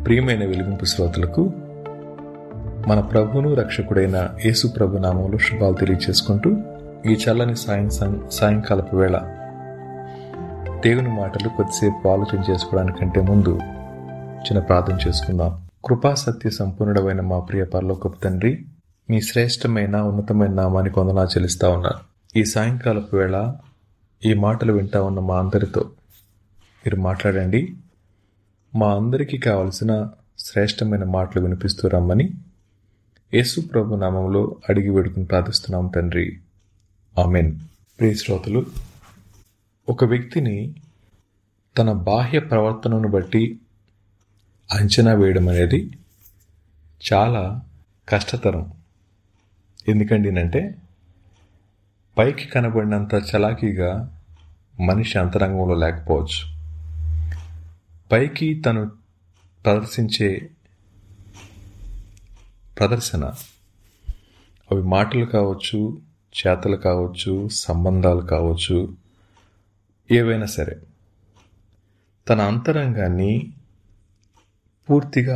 ప్రియమైన వెలుగింపు శ్రోతలకు మన ప్రభువును రక్షకుడైన యేసు ప్రభు నామములో శుభాలు తెలియచేసుకుంటూ ఈ చల్లని సాయంకాలపు వేళ దేవుని మాటలు కొద్దిసేపు ఆలోచన చేసుకోవడానికంటే ముందు చిన్న ప్రార్థన చేసుకుందాం. కృపా సత్య సంపూర్ణుడమైన మా ప్రియ పరలోకపు తండ్రి, మీ శ్రేష్టమైన ఉన్నతమైన నామానికి వందనాలు చెల్లిస్తా ఉన్నాను. ఈ సాయంకాలపు వేళ ఈ మాటలు వింటా ఉన్న మా అందరితో మీరు మాట్లాడండి. మా అందరికీ కావలసిన శ్రేష్టమైన మాటలు వినిపిస్తూ రమ్మని యేసు ప్రభు నామములో అడిగి వేడుకుని ప్రార్థిస్తున్నాం తండ్రి, ఆమెన్. ప్రియ శ్రోతలు, ఒక వ్యక్తిని తన బాహ్య ప్రవర్తనను బట్టి అంచనా వేయడం అనేది చాలా కష్టతరం. ఎందుకంటే పైకి కనబడినంత చలాకీగా మనిషి అంతరంగంలో లేకపోవచ్చు. పైకి తను ప్రదర్శించే ప్రదర్శన, అవి మాటలు కావచ్చు, చేతలు కావచ్చు, సంబంధాలు కావచ్చు, ఏవైనా సరే తన అంతరంగాన్ని పూర్తిగా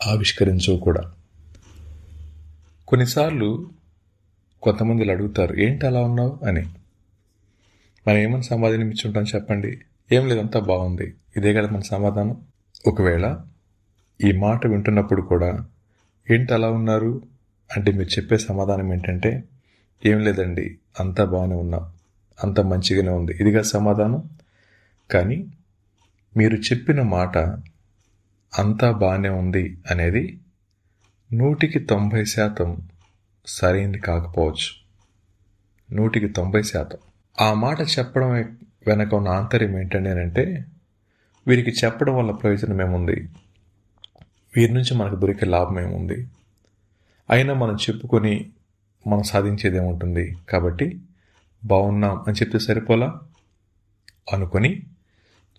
ఆవిష్కరించవు కూడా. కొన్నిసార్లు కొంతమందిలు అడుగుతారు, ఏంటి అలా ఉన్నావు అని. మనం ఏమని సమాధానం ఇచ్చుంటాం చెప్పండి? ఏం లేదంతా బాగుంది, ఇదే కదా మన సమాధానం. ఒకవేళ ఈ మాట వింటున్నప్పుడు కూడా ఏంటి అలా ఉన్నారు అంటే మీరు చెప్పే సమాధానం ఏంటంటే, ఏం లేదండి, అంతా బాగానే ఉన్నాం, అంత మంచిగానే ఉంది, ఇదిగా సమాధానం. కానీ మీరు చెప్పిన మాట అంతా బాగానే ఉంది అనేది 90% సరైనది కాకపోవచ్చు. 90% ఆ మాట చెప్పడం వెనక ఉన్న ఆంతర్యం ఏంటంటే, వీరికి చెప్పడం వల్ల ప్రయోజనం ఏముంది, వీరి నుంచి మనకు దొరికే లాభం ఏముంది, అయినా మనం చెప్పుకొని మనం సాధించేది ఏముంటుంది, కాబట్టి బాగున్నాం అని చెప్తే సరిపోలా అనుకొని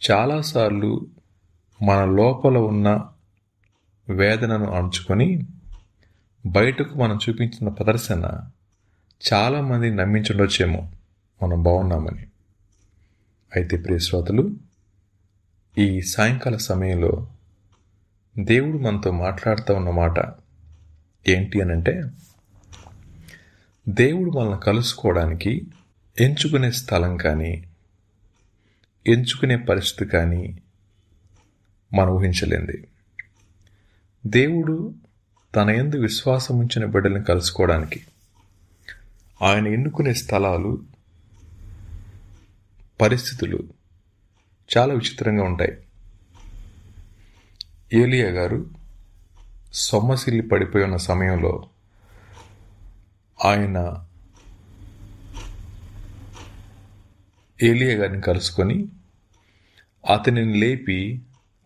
చాలాసార్లు మన లోపల ఉన్న వేదనను అణుచుకొని బయటకు మనం చూపించిన ప్రదర్శన చాలామంది నమ్మించుండొచ్చేమో మనం బాగున్నామని. అయితే ప్రియ శ్రోతలు, ఈ సాయంకాల సమయంలో దేవుడు మనతో మాట్లాడుతూ ఉన్నమాట ఏంటి అనంటే, దేవుడు మనల్ని కలుసుకోవడానికి ఎంచుకునే స్థలం కానీ ఎంచుకునే పరిస్థితి కానీ మనం ఊహించలేంది. దేవుడు తన యందు విశ్వాసం ఉంచిన బిడ్డలను కలుసుకోవడానికి ఆయన ఎన్నుకునే స్థలాలు, పరిస్థితులు చాలా విచిత్రంగా ఉంటాయి. ఏలియా గారు సొమ్మసిల్లి పడిపోయి ఉన్న సమయంలో ఆయన ఏలియా గారిని కలుసుకొని అతనిని లేపి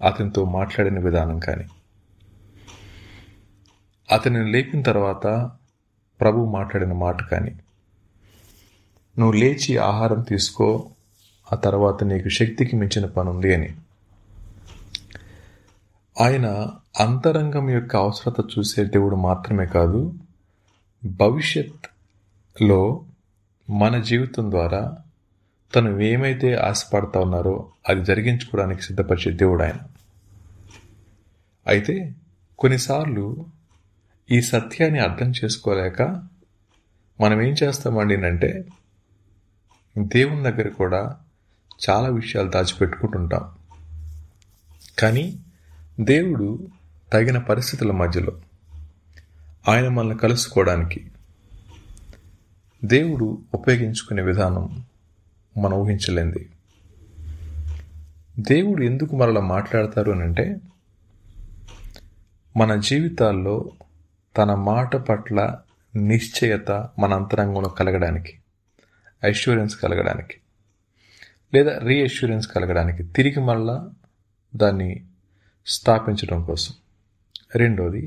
అతనితో మాట్లాడిన విధానం కానీ, అతనిని లేపిన తర్వాత ప్రభు మాట్లాడిన మాట కానీ, నువ్వు లేచి ఆహారం తీసుకో, ఆ తర్వాత నీకు శక్తికి మించిన పని ఉంది అని. ఆయన అంతరంగం యొక్క అవసరత చూసే దేవుడు మాత్రమే కాదు, భవిష్యత్లో మన జీవితం ద్వారా తను ఏమైతే ఆశపడతా ఉన్నారో అది జరిగించుకోవడానికి సిద్ధపరిచే దేవుడు ఆయన. అయితే కొన్నిసార్లు ఈ సత్యాన్ని అర్థం చేసుకోలేక మనం ఏం చేస్తామండి అంటే, దేవుని దగ్గర కూడా చాలా విషయాలు దాచిపెట్టుకుంటుంటాం. కానీ దేవుడు తగిన పరిస్థితుల మధ్యలో ఆయన మనల్ని కలుసుకోవడానికి దేవుడు ఉపయోగించుకునే విధానం మనం ఊహించలేంది. దేవుడు ఎందుకు మనలో మాట్లాడతారు అనంటే, మన జీవితాల్లో తన మాట పట్ల నిశ్చయత మన అంతరంగంలో కలగడానికి, అష్యూరెన్స్ కలగడానికి, లేదా రీఅష్యూరెన్స్ కలగడానికి, తిరిగి మళ్ళా దాన్ని స్థాపించడం కోసం. రెండోది,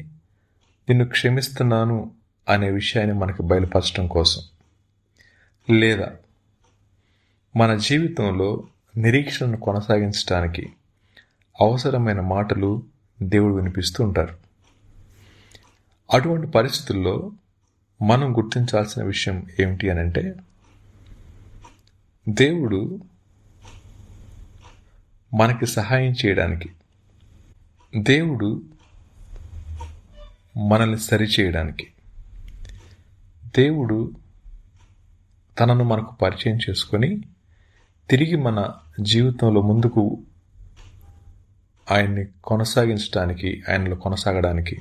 నిన్ను క్షమిస్తున్నాను అనే విషయాన్ని మనకు బయలుపరచడం కోసం, లేదా మన జీవితంలో నిరీక్షణను కొనసాగించడానికి అవసరమైన మాటలు దేవుడు వినిపిస్తూ ఉంటారు. అటువంటి పరిస్థితుల్లో మనం గుర్తించాల్సిన విషయం ఏమిటి అనంటే, దేవుడు మనకి సహాయం చేయడానికి, దేవుడు మనల్ని సరిచేయడానికి, దేవుడు తనను మనకు పరిచయం చేసుకొని తిరిగి మన జీవితంలో ముందుకు ఆయన్ని కొనసాగించడానికి, ఆయనలో కొనసాగడానికి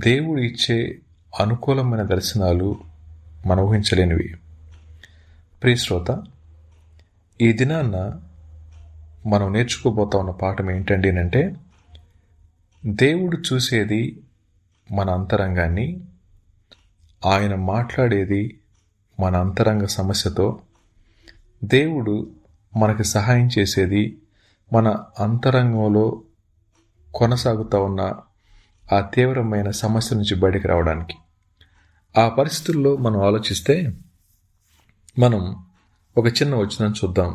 దేవుడు ఇచ్చే అనుకూలమైన దర్శనాలు మనం ఊహించలేనివి. ప్రియ శ్రోత, ఈ దినాన్న మనం నేర్చుకోబోతా ఉన్న పాఠం ఏంటండి అంటే, దేవుడు చూసేది మన అంతరంగాన్ని, ఆయన మాట్లాడేది మన అంతరంగ సమస్యతో, దేవుడు మనకి సహాయం చేసేది మన అంతరంగంలో కొనసాగుతూ ఉన్న ఆ తీవ్రమైన సమస్య నుంచి బయటకు రావడానికి. ఆ పరిస్థితుల్లో మనం ఆలోచిస్తే మనం ఒక చిన్న వచనం చూద్దాం.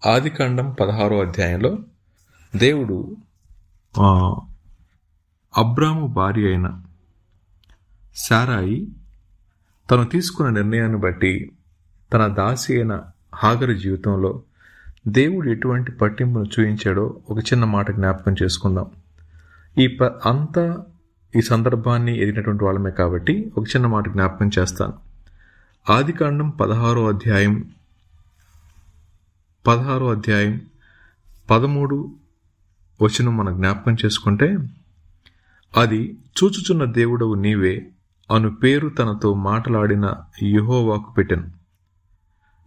ఆదికాండం 16వ అధ్యాయంలో దేవుడు అబ్రాము భార్య అయిన శారాయి తను తీసుకున్న నిర్ణయాన్ని బట్టి తన దాసి అయిన హాగరు జీవితంలో దేవుడు ఎటువంటి పట్టింపును చూపించాడో ఒక చిన్న మాట జ్ఞాపకం చేసుకుందాం. ఈ సందర్భాన్ని ఎరిగినటువంటి వాళ్ళమే కాబట్టి ఒక చిన్న మాట జ్ఞాపకం చేస్తాను. ఆదికాండం 16వ అధ్యాయం 13 వచనం మనం జ్ఞాపకం చేసుకుంటే, అది చూచుచున్న దేవుడవు నీవే అను పేరు తనతో మాట్లాడిన యెహోవాకు పెట్టెను.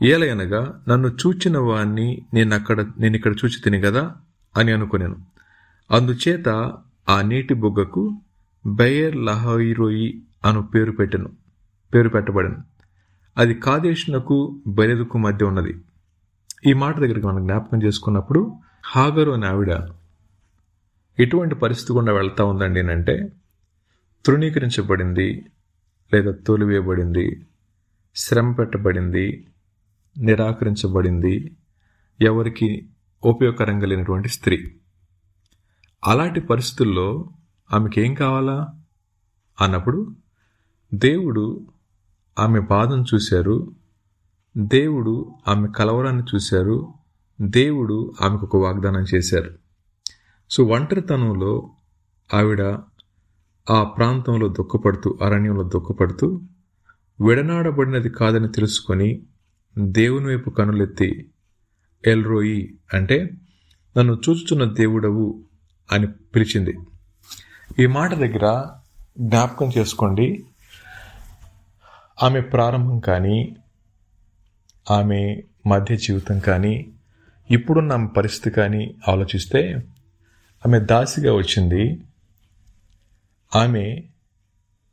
ఏలయనగా నన్ను చూచిన వాణ్ణి నేనిక్కడ చూచి తిని గదా అని అనుకునేను. అందుచేత ఆ నీటి బుగ్గకు బెయర్ లహాయిరోయి అను పేరు పెట్టబడెను. అది కాదేశునకు బెరెదుకు మధ్య ఉన్నది. ఈ మాట దగ్గరికి మనం జ్ఞాపకం చేసుకున్నప్పుడు హాగరు అనే ఆవిడ ఎటువంటి పరిస్థితి గుండా వెళ్తా ఉందండి అంటే, తృణీకరించబడింది లేదా తోలివేయబడింది, శ్రమ పెట్టబడింది, నిరాకరించబడింది, ఎవరికి ఉపయోగకరంగా లేనటువంటి స్త్రీ. అలాంటి పరిస్థితుల్లో ఆమెకి ఏం కావాలా అన్నప్పుడు దేవుడు ఆమె బాధను చూశారు, దేవుడు ఆమె కలవరాన్ని చూశారు, దేవుడు ఆమెకు ఒక వాగ్దానం చేశారు. సో ఒంటరితనంలో ఆవిడ ఆ ప్రాంతంలో దుఃఖపడుతూ, అరణ్యంలో దుఃఖపడుతూ, విడనాడబడినది కాదని తెలుసుకొని దేవుని వైపు కనులెత్తి ఎల్రోయి అంటే నన్ను చూచుచున్న దేవుడవు అని పిలిచింది. ఈ మాట దగ్గర జ్ఞాపకం చేసుకోండి, ఆమె ప్రారంభం కానీ, ఆమె మధ్య జీవితం కానీ, ఇప్పుడున్న ఆమె పరిస్థితి కానీ ఆలోచిస్తే, ఆమె దాసిగా వచ్చింది. ఆమె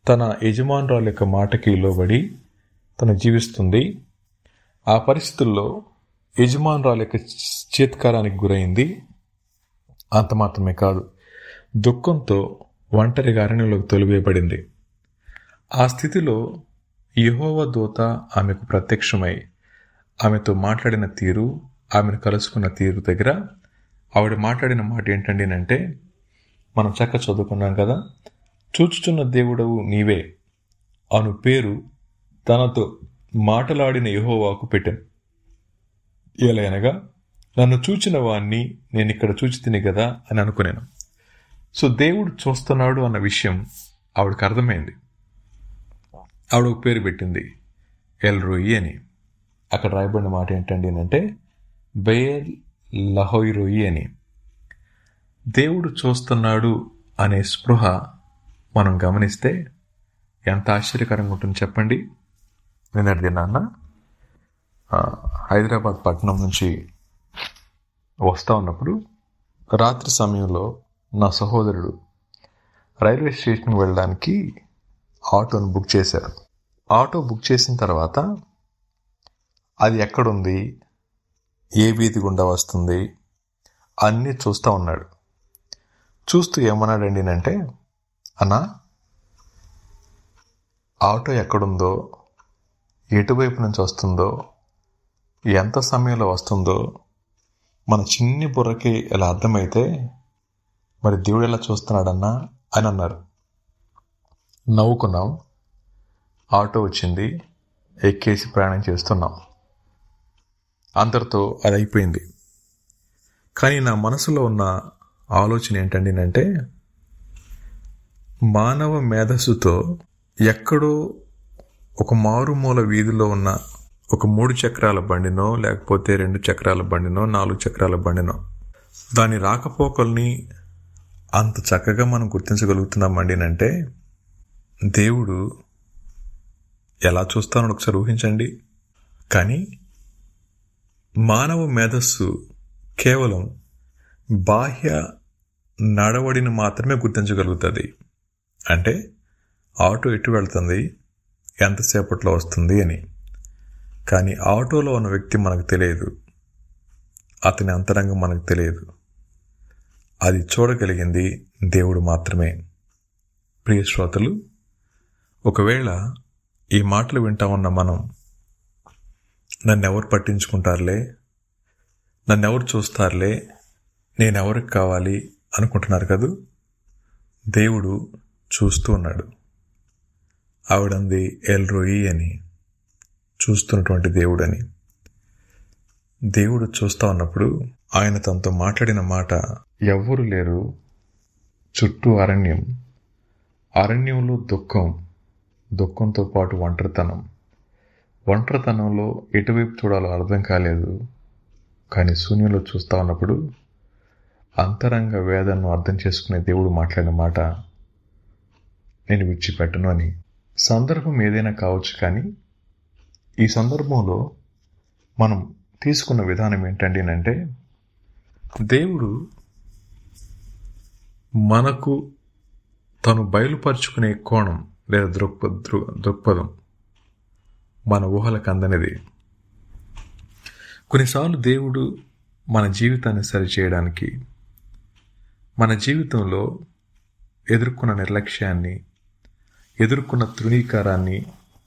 తన యజమానురాలు యొక్క మాటకి లోబడి తను జీవిస్తుంది. ఆ పరిస్థితుల్లో యజమానురాలు యొక్క చేత్కారానికి గురైంది. అంత మాత్రమే కాదు, దుఃఖంతో ఒంటరిగా అరణ్యంలోకి తొలివేయబడింది. ఆ స్థితిలో యెహోవా దూత ఆమెకు ప్రత్యక్షమై ఆమెతో మాట్లాడిన తీరు, ఆమెను కలుసుకున్న తీరు దగ్గర ఆవిడ మాట్లాడిన మాట ఏంటండి అంటే, మనం చక్కగా చదువుకున్నాం కదా, చూచుచున్న దేవుడవు నీవే అను పేరు తనతో మాట్లాడిన యెహోవాకు పెట్టెను. ఏలయనగా నన్ను చూచిన వాణ్ణి నేనిక్కడ చూచి తిని కదా అని అనుకున్నాను. సో దేవుడు చూస్తున్నాడు అన్న విషయం ఆవిడకి అర్థమైంది. ఆవిడ ఒక పేరు పెట్టింది, ఎల్రోయి అని. అక్కడ రాయబడిన మాట ఏంటండి అంటే, బెయర్ లహోయిరోయి అని. దేవుడు చూస్తున్నాడు అనే స్పృహ మనం గమనిస్తే ఎంత ఆశ్చర్యకరంగా ఉంటుంది చెప్పండి. నిన్నటి దినాన్న హైదరాబాద్ పట్టణం నుంచి వస్తూ ఉన్నప్పుడు రాత్రి సమయంలో నా సహోదరుడు రైల్వే స్టేషన్కి వెళ్ళడానికి ఆటోను బుక్ చేశారు. ఆటో బుక్ చేసిన తర్వాత అది ఎక్కడుంది, ఏ వీధి గుండా వస్తుంది అన్నీ చూస్తూ ఉన్నాడు. చూస్తూ ఏమన్నాడండి అంటే, అన్నా ఆటో ఎక్కడుందో, ఎటువైపు నుంచి వస్తుందో, ఎంత సమయంలో వస్తుందో మన చిన్ని బుర్రకి ఎలా అర్థమైతే మరి దేవుడు ఎలా చూస్తున్నాడన్నా అని అన్నారు. నవ్వుకున్నాం. ఆటో వచ్చింది, ఎక్కేసి ప్రయాణం చేస్తున్నాం. అందరితో అది అయిపోయింది. కానీ నా మనసులో ఉన్న ఆలోచన ఏంటండి అంటే, మానవ మేధస్సుతో ఎక్కడో ఒక మారుమూల వీధిలో ఉన్న ఒక 3 చక్రాల బండినో, లేకపోతే 2 చక్రాల బండినో, 4 చక్రాల బండినో, దాని రాకపోకల్ని అంత చక్కగా మనం గుర్తించగలుగుతున్నామండి అంటే దేవుడు ఎలా చూస్తానో ఒకసారి ఊహించండి. కానీ మానవ మేధస్సు కేవలం బాహ్య నడవడిని మాత్రమే గుర్తించగలుగుతుంది. అంటే ఆటో ఎటు వెళ్తుంది, ఎంతసేపట్లో వస్తుంది అని. కానీ ఆటోలో ఉన్న వ్యక్తి మనకు తెలియదు, అతని అంతరంగం మనకు తెలియదు. అది చూడగలిగింది దేవుడు మాత్రమే. ప్రియ శ్రోతలు, ఒకవేళ ఈ మాటలు వింటా ఉన్న మనం, నన్నెవరు పట్టించుకుంటారులే, నన్నెవరు చూస్తారులే, నేనెవరికి కావాలి అనుకుంటున్నారు కదూ. దేవుడు చూస్తూ ఉన్నాడు. ఆవిడంది ఎల్ రోయి అని, చూస్తున్నటువంటి దేవుడని. దేవుడు చూస్తూ ఉన్నప్పుడు ఆయన తనతో మాట్లాడిన మాట, ఎవ్వరు లేరు, చుట్టూ అరణ్యం, అరణ్యంలో దుఃఖంతో పాటు ఒంటరితనంలో ఎటువైపు చూడాలో అర్థం కాలేదు. కానీ శూన్యంలో చూస్తూ ఉన్నప్పుడు అంతరంగ వేదనను అర్థం చేసుకునే దేవుడు మాట్లాడిన మాట, నేను విడిచిపెట్టను అని. సందర్భం ఏదైనా కావచ్చు, కానీ ఈ సందర్భంలో మనం తీసుకున్న విధానం ఏంటండి అంటే, దేవుడు మనకు తను బయలుపరుచుకునే కోణం లేదా దృక్పథం మన ఊహలకు అందనిది. కొన్నిసార్లు దేవుడు మన జీవితాన్ని సరిచేయడానికి, మన జీవితంలో ఎదుర్కొన్న నిర్లక్ష్యాన్ని, ఎదుర్కొన్న తృణీకారాన్ని,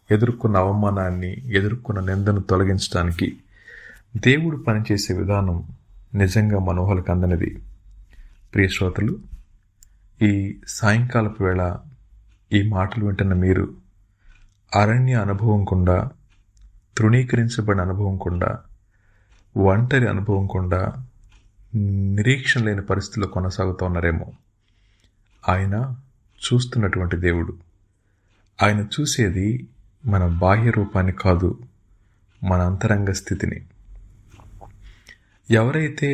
ఎదుర్కొన్న అవమానాన్ని, ఎదుర్కొన్న నిందను తొలగించడానికి దేవుడు పనిచేసే విధానం నిజంగా మన ఊహలకు అందనిది. ప్రియ శ్రోతలు, ఈ సాయంకాలపు వేళ ఈ మాటలు వింటున్న మీరు అరణ్య అనుభవం గుండా, తృణీకరించబడిన అనుభవం గుండా, ఒంటరి అనుభవం గుండా, నిరీక్షణ లేని పరిస్థితుల్లో కొనసాగుతూ ఉన్నారేమో. ఆయన చూస్తున్నటువంటి దేవుడు. ఆయన చూసేది మన బాహ్య రూపాన్ని కాదు, మన అంతరంగ స్థితిని. ఎవరైతే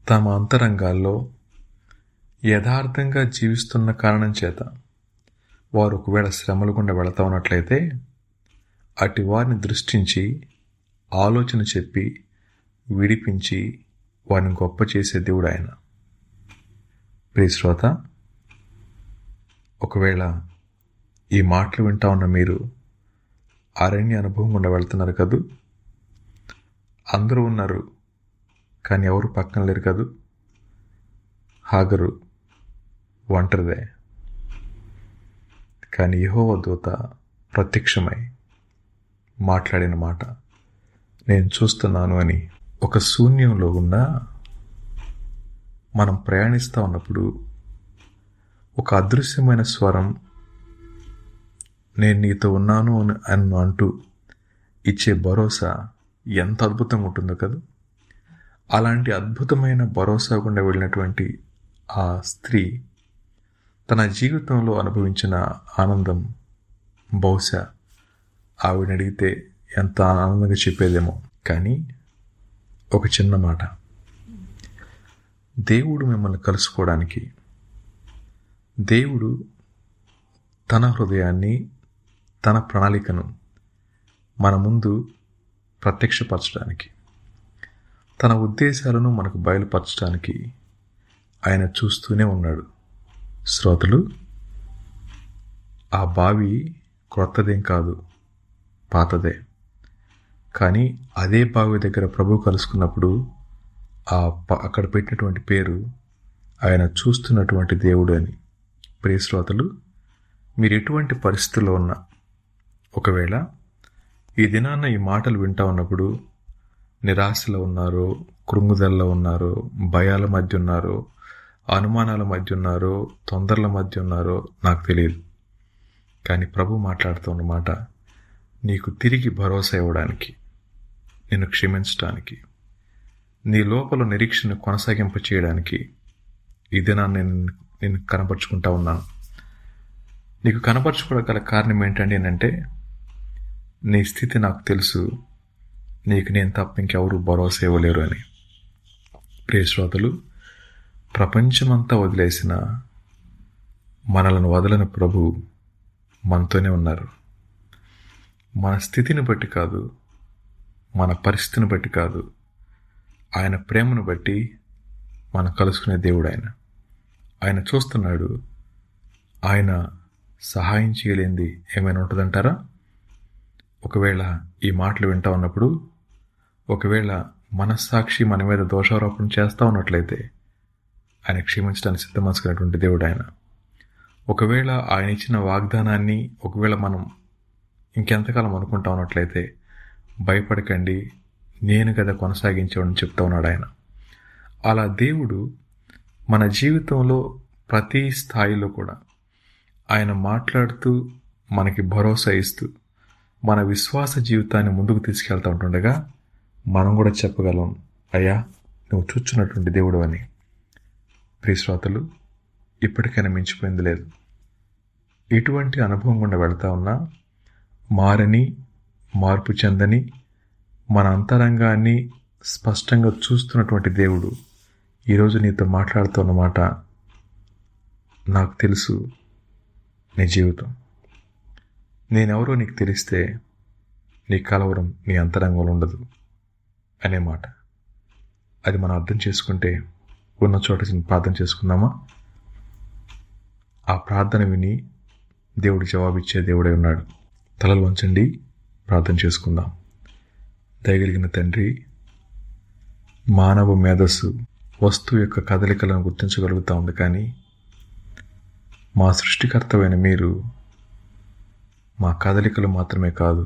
తమ అంతరంగాల్లో యథార్థంగా జీవిస్తున్న కారణం చేత వారు ఒకవేళ శ్రమల గుండా వెళతా ఉన్నట్లయితే, అటు వారిని దృష్టించి ఆలోచన చెప్పి విడిపించి వారిని గొప్ప చేసే దేవుడు ఆయన. ప్రియ శ్రోత, ఒకవేళ ఈ మాటలు వింటా ఉన్న మీరు అరణ్య అనుభవం గుండా వెళ్తున్నారు కదూ. అందరూ ఉన్నారు, కానీ ఎవరు పక్కన లేరు కదూ. హాగరు ఒంటరిదే, కానీ యెహోవా దూత ప్రత్యక్షమై మాట్లాడిన మాట, నేను చూస్తున్నాను అని. ఒక శూన్యంలో ఉన్న మనం ప్రయాణిస్తూ ఉన్నప్పుడు ఒక అదృశ్యమైన స్వరం, నేను నీతో ఉన్నాను అని అంటూ ఇచ్చే భరోసా ఎంత అద్భుతంగా ఉంటుందో కదా. అలాంటి అద్భుతమైన భరోసా గుండా వెళ్ళినటువంటి ఆ స్త్రీ తన జీవితంలో అనుభవించిన ఆనందం బహుశా ఆవిడని అడిగితే ఎంత ఆనందంగా చెప్పేదేమో. కానీ ఒక చిన్న మాట, దేవుడు మిమ్మల్ని కలుసుకోవడానికి, దేవుడు తన హృదయాన్ని, తన ప్రణాళికను మన ముందు ప్రత్యక్షపరచడానికి, తన ఉద్దేశాలను మనకు బయలుపరచడానికి ఆయన చూస్తూనే ఉన్నాడు. శ్రోతలు, ఆ బావి క్రొత్తదేం కాదు, పాతదే. కానీ అదే బావి దగ్గర ప్రభు కలుసుకున్నప్పుడు అక్కడ పెట్టినటువంటి పేరు ఆయన చూస్తున్నటువంటి దేవుడు అని. ప్రియ శ్రోతలు, మీరు ఎటువంటి పరిస్థితుల్లో ఉన్నా, ఒకవేళ ఈ దినాన్న ఈ మాటలు వింటా ఉన్నప్పుడు నిరాశలో ఉన్నారో, కృంగుదలలో ఉన్నారో, భయాల మధ్య ఉన్నారో, అనుమానాల మధ్య ఉన్నారో, తొందరల మధ్య ఉన్నారో నాకు తెలియదు. కానీ ప్రభు మాట్లాడుతున్న మాట నీకు తిరిగి భరోసా ఇవ్వడానికి, నిన్ను క్షమించడానికి, నీ లోపల నిరీక్షను కొనసాగింప చేయడానికి ఈ దినాన్ని నేను కనపరుచుకుంటా ఉన్నాను. నీకు కనపరుచుకోగల కారణం ఏంటండి అంటే, నీ స్థితి నాకు తెలుసు, నీకు నేను తప్ప ఇంకెవరు భరోసా ఇవ్వలేరు అని. ప్రియ శ్రోతలు, ప్రపంచమంతా వదిలేసిన మనలను వదలని ప్రభు మనతోనే ఉన్నారు. మన స్థితిని బట్టి కాదు, మన పరిస్థితిని బట్టి కాదు, ఆయన ప్రేమను బట్టి మనం కలుసుకునే దేవుడు ఆయన. ఆయన చూస్తున్నాడు. ఆయన సహాయం చేయలేంది ఏమైనా ఉంటుందంటారా? ఒకవేళ ఈ మాటలు వింటా ఉన్నప్పుడు, ఒకవేళ మనస్సాక్షి మన మీద దోషారోపణ చేస్తూ ఉన్నట్లయితే ఆయన క్షమించడానికి సిద్ధమనుకున్నటువంటి దేవుడు ఆయన. ఒకవేళ ఆయన ఇచ్చిన వాగ్దానాన్ని ఒకవేళ మనం ఇంకెంతకాలం అనుకుంటా ఉన్నట్లయితే భయపడకండి, నేను కదా కొనసాగించేవాడిని చెప్తా ఉన్నాడు ఆయన. అలా దేవుడు మన జీవితంలో ప్రతి స్థాయిలో కూడా ఆయన మాట్లాడుతూ మనకి భరోసా ఇస్తూ మన విశ్వాస జీవితాన్ని ముందుకు తీసుకెళ్తూ ఉంటుండగా మనం కూడా చెప్పగలం, అయ్యా నువ్వు చూచున్నటువంటి దేవుడు అని. ప్రియ శ్రోతలు, ఇప్పటికైనా మించిపోయింది లేదు. ఇటువంటి అనుభవం గుండా వెళ్తా ఉన్నా మారని, మార్పు చెందని, మన అంతరంగాన్ని స్పష్టంగా చూస్తున్నటువంటి దేవుడు ఈరోజు నీతో మాట్లాడుతున్నమాట, నాకు తెలుసు నీ జీవితం, నేనెవరో నీకు తెలిస్తే నీ కలవరం నీ అంతరంగంలో ఉండదు అనే మాట. అది మనం అర్థం చేసుకుంటే ఉన్న చోట ప్రార్థన చేసుకుందామా? ఆ ప్రార్థన విని దేవుడు జవాబిచ్చే దేవుడై ఉన్నాడు. తలలు వంచండి, ప్రార్థన చేసుకుందాం. దయగలిగిన తండ్రి, మానవ మేధస్సు వస్తువు యొక్క కదలికలను గుర్తించగలుగుతూ ఉంది, కానీ మా సృష్టికర్తమైన మీరు మా కదలికలు మాత్రమే కాదు,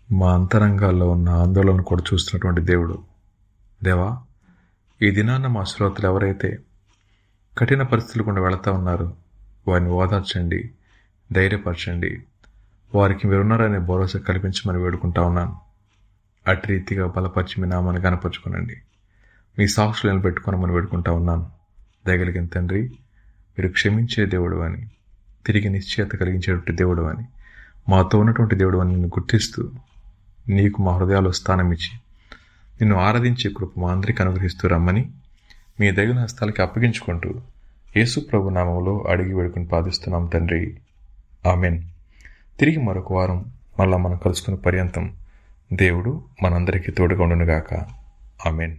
మా అంతరంగాల్లో ఉన్న ఆందోళన కూడా చూస్తున్నటువంటి దేవుడు. దేవా, ఈ దినాన్న మా శ్రోతలు ఎవరైతే కఠిన పరిస్థితులు గుండా వెళతా ఉన్నారో వారిని ఓదార్చండి, ధైర్యపరచండి, వారికి మీరున్నారనే భరోసా కల్పించమని వేడుకుంటా ఉన్నాను. అటు రీతిగా బలపరిచి మీ నామాన్ని గనపరుచుకోనండి, మీ సాక్షులు నిలబెట్టుకోనమని వేడుకుంటా ఉన్నాను. దయగలిగిన తండ్రి, మీరు క్షమించే దేవుడు అని, తిరిగి నిశ్చయత కలిగించేటువంటి దేవుడు అని, మాతో ఉన్నటువంటి దేవుడు అని నిన్ను గుర్తిస్తూ నీకు మా హృదయాల్లో స్థానం ఇచ్చి నిన్ను ఆరాధించే కృప మా అందరికీ అనుగ్రహిస్తూ రమ్మని మీ దైవ హస్తాలకి అప్పగించుకుంటూ యేసు ప్రభు నామములో అడిగి వేడుకుని ప్రార్థిస్తున్నాం తండ్రి, ఆమెన్. తిరిగి మరొక వారం మళ్ళా మనం కలుసుకునే పర్యంతం దేవుడు మనందరికీ తోడుగా ఉండునుగాక. ఆమెన్.